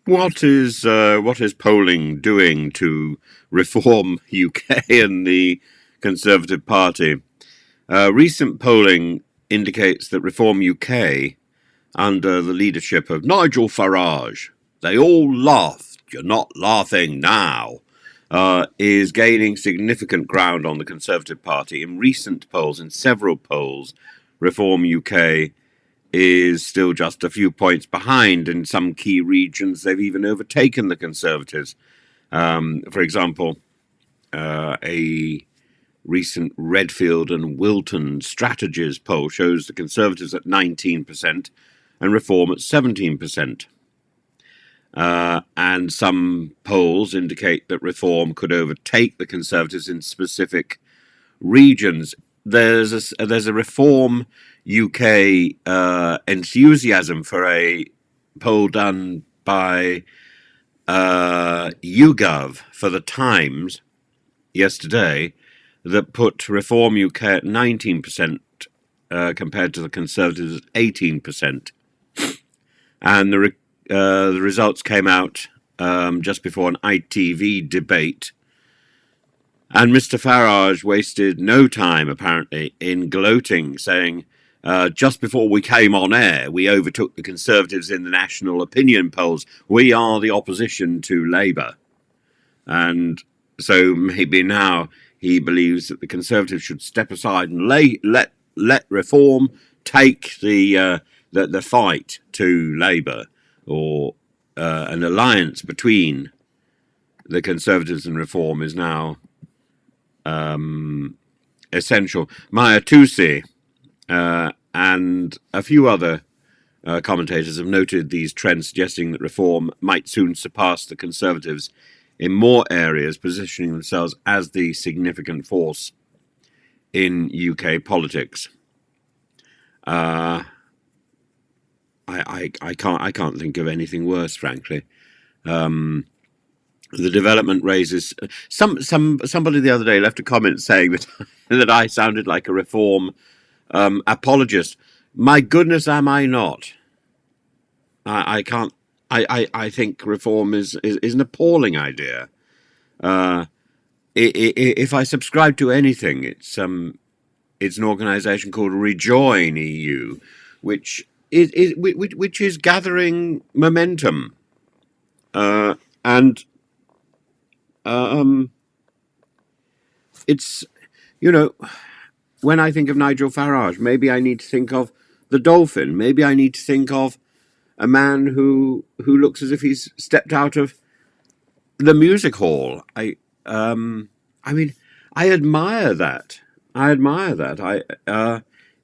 What is polling doing to reform UK and the Conservative Party? Recent polling indicates that Reform UK, under the leadership of Nigel Farage, they all laughed, you're not laughing now, is gaining significant ground on the Conservative Party. In recent polls, in several polls, Reform UK is still just a few points behind. In some key regions, they've even overtaken the Conservatives. For example, a recent Redfield and Wilton strategies poll shows the Conservatives at 19% and Reform at 17%. And some polls indicate that Reform could overtake the Conservatives in specific regions. There's a Reform UK enthusiasm for a poll done by YouGov for the Times yesterday that put Reform UK at 19% compared to the Conservatives at 18%. And the results came out just before an ITV debate. And Mr. Farage wasted no time, apparently, in gloating, saying, just before we came on air, we overtook the Conservatives in the national opinion polls. We are the opposition to Labour. And so maybe now he believes that the Conservatives should step aside and let Reform take the fight to Labour, or an alliance between the Conservatives and Reform is now essential. Maya Tusi and a few other commentators have noted these trends, suggesting that Reform might soon surpass the Conservatives in more areas, positioning themselves as the significant force in UK politics. I can't think of anything worse, frankly. The development raises somebody the other day left a comment saying that that I sounded like a Reform apologist. My goodness, am I not? I can't. I think Reform is an appalling idea. If I subscribe to anything, it's an organisation called Rejoin EU, which is gathering momentum, and it's, when I think of Nigel Farage, maybe I need to think of the dolphin. Maybe I need to think of a man who looks as if he's stepped out of the music hall. I mean, I admire that.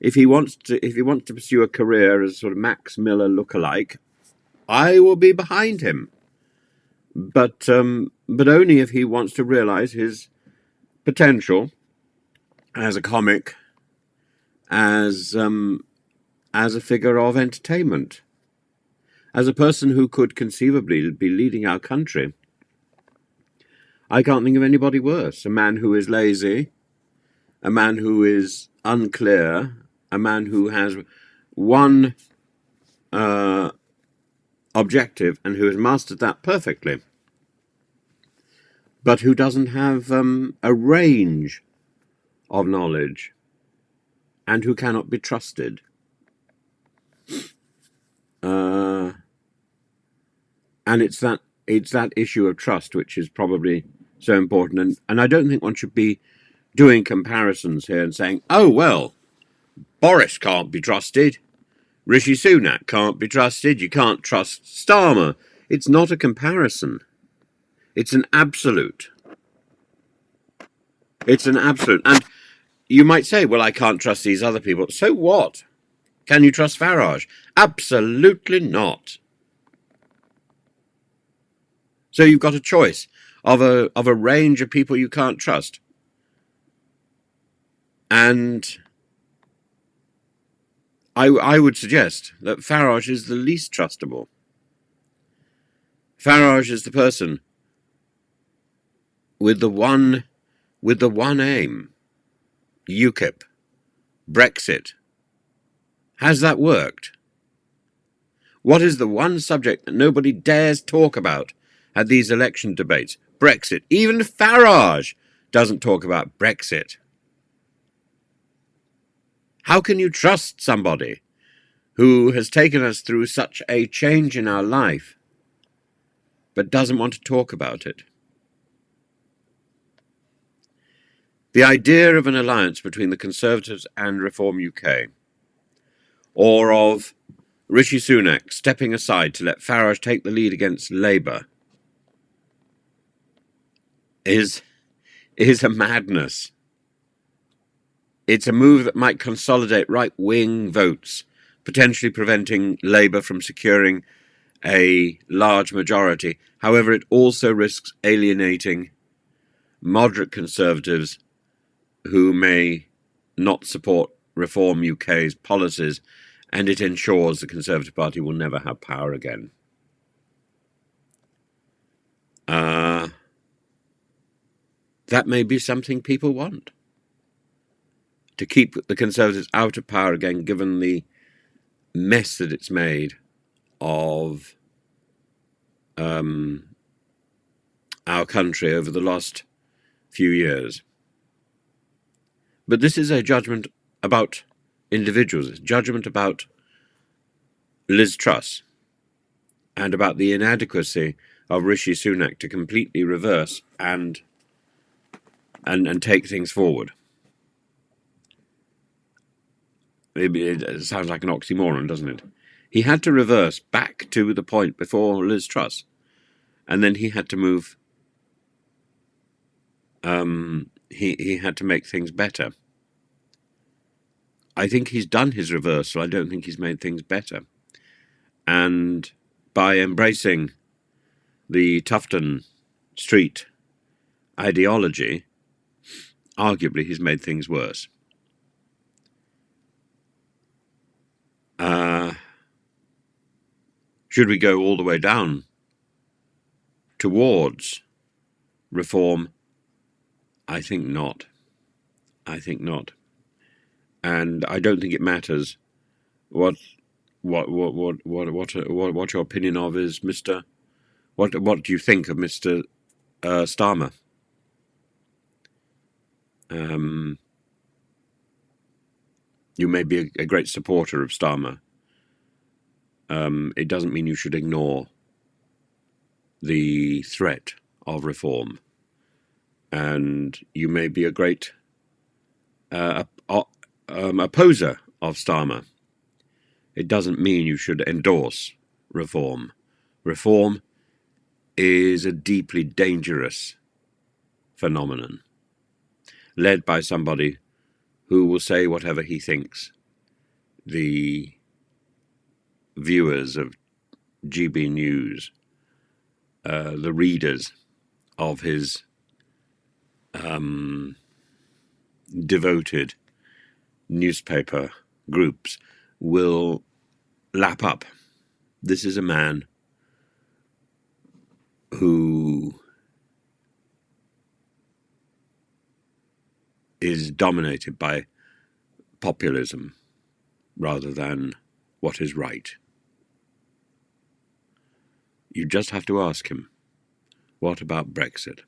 If he wants to pursue a career as sort of Max Miller lookalike, I will be behind him. But only if he wants to realise his potential as a comic, as a figure of entertainment, as a person who could conceivably be leading our country. I can't think of anybody worse. A man who is lazy, a man who is unclear, a man who has one objective and who has mastered that perfectly, but who doesn't have a range of knowledge and who cannot be trusted. And it's that issue of trust which is probably so important. And I don't think one should be doing comparisons here and saying, oh, well, Boris can't be trusted, Rishi Sunak can't be trusted, you can't trust Starmer. It's not a comparison. It's an absolute. It's an absolute. And you might say, well, I can't trust these other people. So what? Can you trust Farage? Absolutely not. So you've got a choice of a range of people you can't trust. And I would suggest that Farage is the least trustable. Farage is the person with the one aim, UKIP, Brexit. Has that worked? What is the one subject that nobody dares talk about at these election debates? Brexit. Even Farage doesn't talk about Brexit. How can you trust somebody who has taken us through such a change in our life but doesn't want to talk about it? The idea of an alliance between the Conservatives and Reform UK, or of Rishi Sunak stepping aside to let Farage take the lead against Labour, is a madness. It's a move that might consolidate right-wing votes, potentially preventing Labour from securing a large majority. However, it also risks alienating moderate Conservatives who may not support Reform UK's policies, and it ensures the Conservative Party will never have power again. That may be something people want, to keep the Conservatives out of power again, given the mess that it's made of our country over the last few years. But this is a judgment about individuals. It's judgment about Liz Truss and about the inadequacy of Rishi Sunak to completely reverse and take things forward. It sounds like an oxymoron, doesn't it? He had to reverse back to the point before Liz Truss, and then he had to move. He had to make things better. I think he's done his reversal. I don't think he's made things better. And by embracing the Tufton Street ideology, arguably he's made things worse. Should we go all the way down towards reform? I think not. I think not. And I don't think it matters what your opinion of is Mr. What do you think of Mr. Starmer? You may be a great supporter of Starmer. It doesn't mean you should ignore the threat of reform. And you may be a great opposer of Starmer. It doesn't mean you should endorse reform. Reform is a deeply dangerous phenomenon, led by somebody who will say whatever he thinks. The viewers of GB News, the readers of his devoted newspaper groups will lap up. This is a man who is dominated by populism rather than what is right. You just have to ask him, what about Brexit?